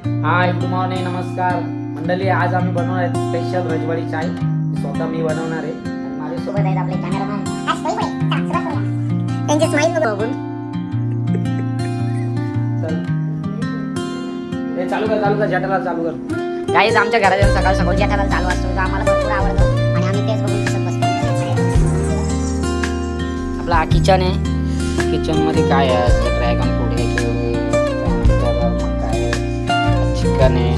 हाय, good morning, नमस्कार मंडळी. आज आम्ही बनवणार आहे स्पेशल रजवाडी चाय. स्वतः मी बनवणार आहे आणि माझ्यासोबत आहेत आपले कॅमेरामॅन. त्यांची स्माइल बघून चल चालू कर जेठालाल चालू कर. गाईज, आमच्या घरात येऊन सकाळ सकाळ जेठालाल चालू असतो, जो आम्हाला भरपूर आवडतो आणि आम्ही तेच बघून दिसत बसतो. आपला हा किचन आहे. किचन मध्ये काय आहे? ड्रॅगन फ्रूट आहे, चिकन आहे.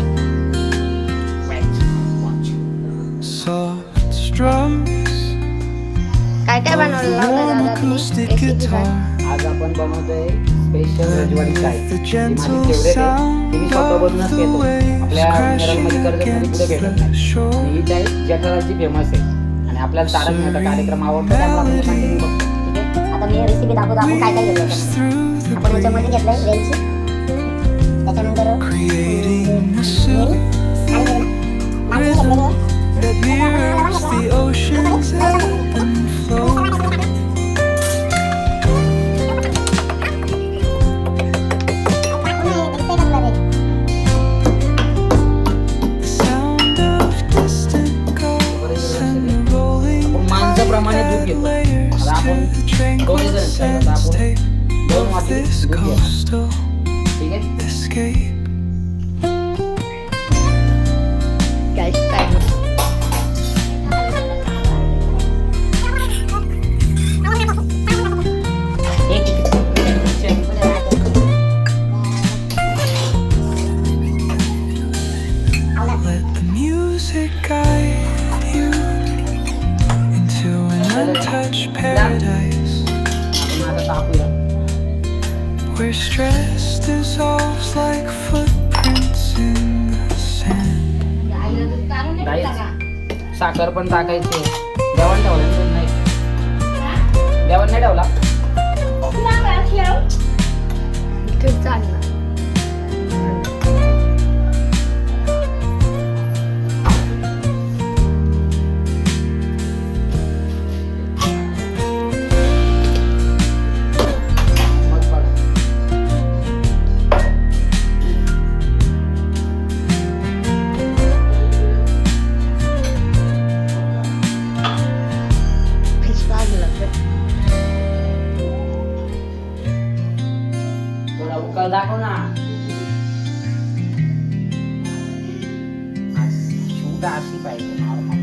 काय काय बनवलं आज आपण बनवतोय स्पेशल रजवाडी चाय. माझी फेवरेट आहे. मी स्वतः बनवूनच घेतो. आपल्या केरळमध्ये कर्जतमध्ये कुठे भेटत नाही. ही चाय जेठालालची फेमस आहे आणि आपल्याला तारक मेहता कार्यक्रम आवडतो, त्यामुळे आपण कंटिन्यू बघतो. ठीक आहे, आता मी रेसिपी दाखवतो. आपण काय काय घेतलं. आपण याच्यामध्ये घेतलंय वेलची, त्याच्यानंतर माणसाप्रमाणे दूध घेतो. आता आपण दोन जण, आपण 2 वाटी दूध घेतो. ठीक आहे. Untouched paradise where stress dissolves like footprints in the sand. साखर पण टाकायची. जेवण ठेवलं नाही? जेवण नाही ठेवला. चाललं. थोडा उकळ दाखव ना. शुद्ध अशी पाहिजे, नॉर्मल.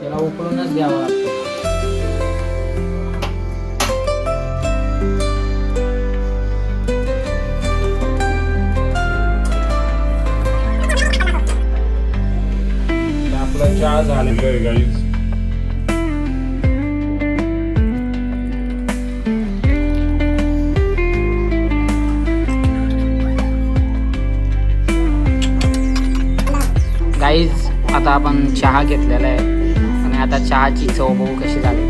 त्याला उकळूनच द्यावं लागतं. चहा झालेलं आहे गाईज. गाईज, आता आपण चहा घेतलेला आहे आणि आता चहाची चव बघू कशी झाली.